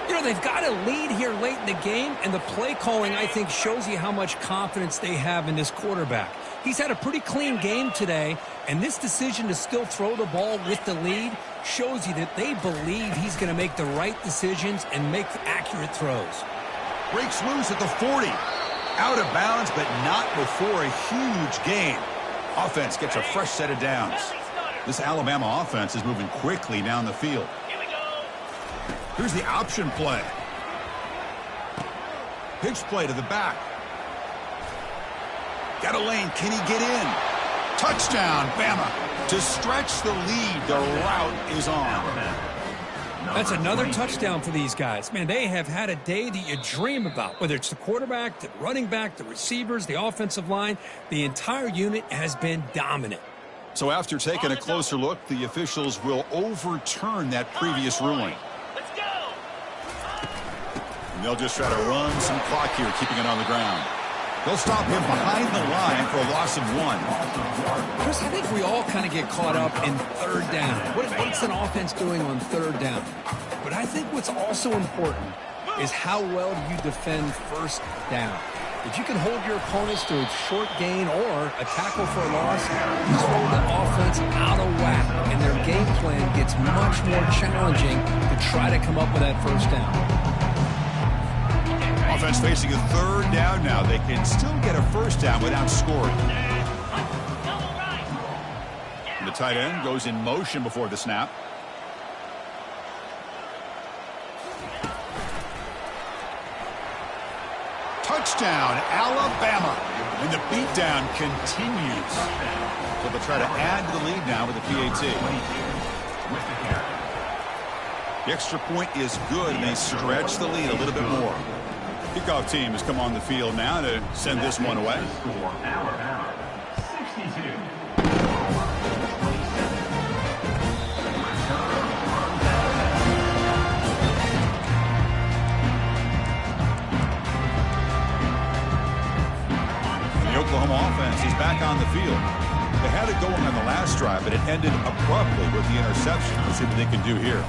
You know, they've got a lead here late in the game, and the play calling, I think, shows you how much confidence they have in this quarterback. He's had a pretty clean game today, and this decision to still throw the ball with the lead shows you that they believe he's going to make the right decisions and make accurate throws. Breaks loose at the 40. Out of bounds, but not before a huge gain. Offense gets a fresh set of downs. This Alabama offense is moving quickly down the field. Here's the option play. Pitch play to the back. Got a lane. Can he get in? Touchdown, Bama. To stretch the lead, the route is on. That's another touchdown for these guys. Man, they have had a day that you dream about. Whether it's the quarterback, the running back, the receivers, the offensive line, the entire unit has been dominant. So after taking a closer look, the officials will overturn that previous ruling. Let's go. And they'll just try to run some clock here, keeping it on the ground. They'll stop him behind the line for a loss of 1. Chris, I think we all kind of get caught up in 3rd down. What's an offense doing on 3rd down? But I think what's also important is how well do you defend 1st down. If you can hold your opponents to a short gain or a tackle for a loss, you throw the offense out of whack, and their game plan gets much more challenging to try to come up with that 1st down. Offense facing a 3rd down now. They can still get a 1st down without scoring. And the tight end goes in motion before the snap. Touchdown, Alabama. And the beatdown continues. So they'll try to add to the lead now with the PAT. The extra point is good, and they stretch the lead a little bit more. Kickoff team has come on the field now to send this one away. Alabama, 62. The Oklahoma offense is back on the field. They had it going on the last drive, but it ended abruptly with the interception. Let's see what they can do here.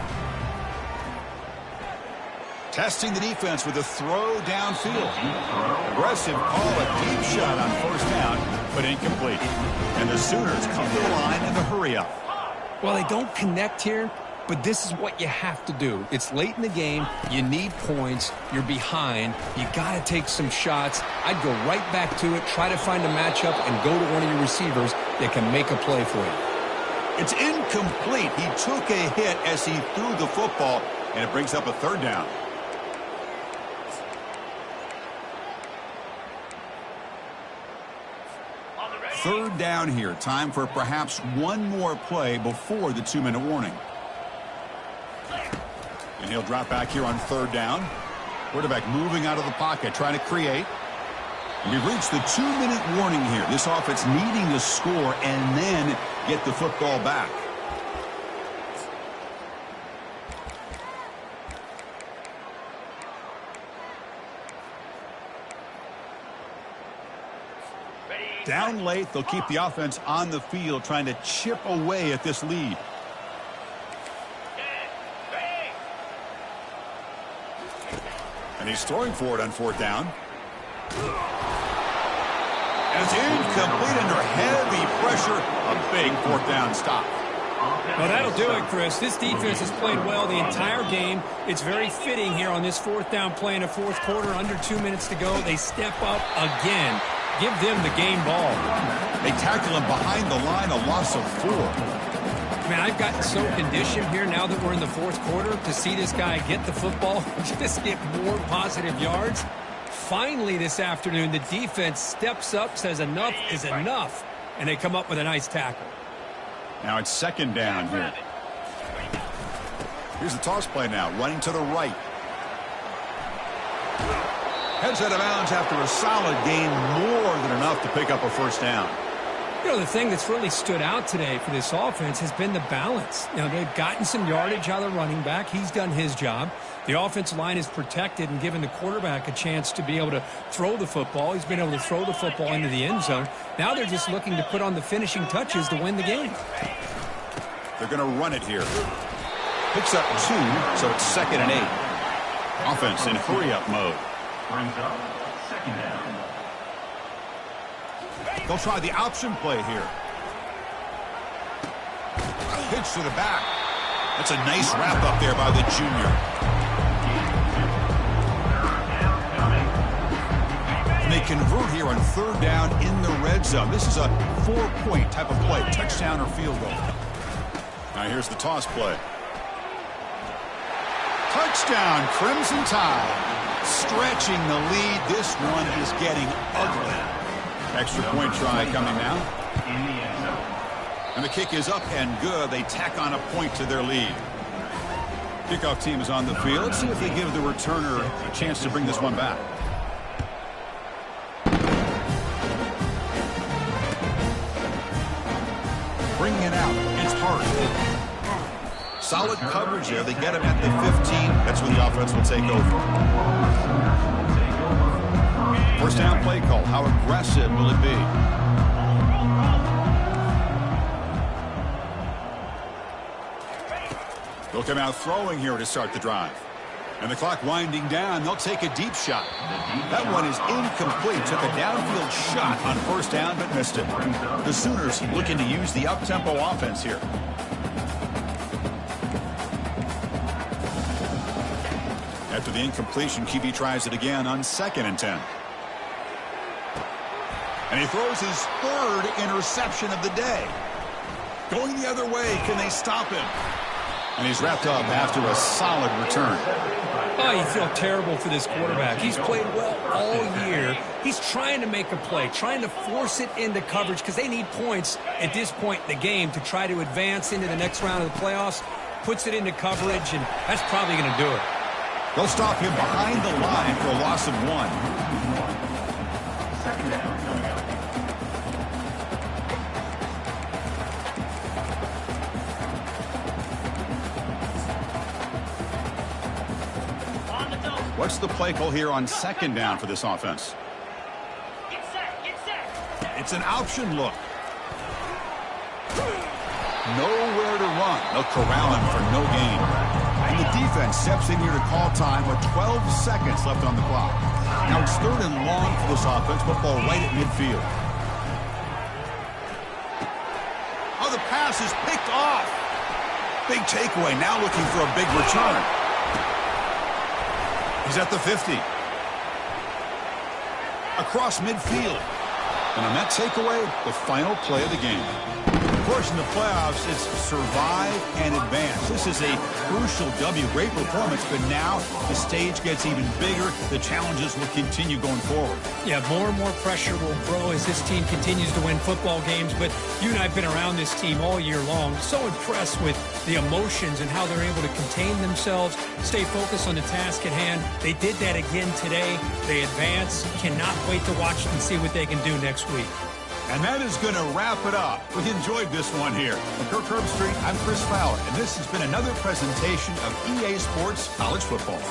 Testing the defense with a throw downfield. Aggressive call, a deep shot on 1st down, but incomplete. And the Sooners come to the line in the hurry-up. Well, they don't connect here, but this is what you have to do. It's late in the game. You need points. You're behind. You got to take some shots. I'd go right back to it, try to find a matchup, and go to one of your receivers that can make a play for you. It's incomplete. He took a hit as he threw the football, and it brings up a 3rd down. Third down here. Time for perhaps one more play before the 2-minute warning. And he'll drop back here on 3rd down. Quarterback moving out of the pocket, trying to create. And we've reached the 2-minute warning here. This offense needing to score and then get the football back. Down late, they'll keep the offense on the field trying to chip away at this lead. And he's throwing for it on 4th down. And it's incomplete under heavy pressure. A big 4th down stop. Well, that'll do it, Chris. This defense has played well the entire game. It's very fitting here on this 4th down play in the 4th quarter. Under 2 minutes to go. They step up again. Give them the game ball. They tackle him behind the line, a loss of 4. Man, I've gotten so conditioned here now that we're in the 4th quarter to see this guy get the football, just get more positive yards. Finally this afternoon, the defense steps up, says enough is enough, and they come up with a nice tackle. Now it's 2nd down here. Here's the toss play now, running to the right. Heads out of bounds after a solid game, more than enough to pick up a 1st down. You know, the thing that's really stood out today for this offense has been the balance. You know, they've gotten some yardage out of the running back. He's done his job. The offensive line is protected and given the quarterback a chance to be able to throw the football. He's been able to throw the football into the end zone. Now they're just looking to put on the finishing touches to win the game. They're going to run it here. Picks up 2, so it's 2nd and 8. Offense in hurry-up mode. Brings up 2nd down. They'll try the option play here. Pitch to the back. That's a nice wrap up there by the junior. And they convert here on 3rd down in the red zone. This is a 4-point type of play, touchdown or field goal. Now here's the toss play. Touchdown, Crimson Tide. Stretching the lead. This one is getting ugly. Extra point try coming now. In the end zone. And the kick is up and good. They tack on a point to their lead. Kickoff team is on the field. Let's see if they give the returner a chance to bring this one back. Bringing it out. It's hard. Solid coverage there. They get him at the 15. That's where the offense will take over. 1st down play call. How aggressive will it be? They'll come out throwing here to start the drive. And the clock winding down. They'll take a deep shot. That one is incomplete. Took a downfield shot on 1st down, but missed it. The Sooners looking to use the up-tempo offense here. After the incompletion, QB tries it again on 2nd and 10. And he throws his 3rd interception of the day. Going the other way, can they stop him? And he's wrapped up after a solid return. Oh, you feel terrible for this quarterback. He's played well all year. He's trying to make a play, trying to force it into coverage because they need points at this point in the game to try to advance into the next round of the playoffs. Puts it into coverage, and that's probably going to do it. They'll stop him behind the line for a loss of 1. 2nd down. What's the play call here on 2nd down for this offense? Get set, get set. It's an option look. Nowhere to run. They'll corral him for no gain. And the defense steps in here to call time with 12 seconds left on the clock. Now it's 3rd and long for this offense, but ball right at midfield. Oh, the pass is picked off. Big takeaway, now looking for a big return. He's at the 50. Across midfield. And on that takeaway, the final play of the game. Of course, in the playoffs, it's survive and advance. This is a crucial W. Great performance, but now the stage gets even bigger. The challenges will continue going forward. Yeah, more and more pressure will grow as this team continues to win football games. But you and I have been around this team all year long. So impressed with the emotions and how they're able to contain themselves, stay focused on the task at hand. They did that again today. They advance. Cannot wait to watch and see what they can do next week. And that is going to wrap it up. We enjoyed this one here. From Kirk Herbstreit, I'm Chris Fowler, and this has been another presentation of EA Sports College Football.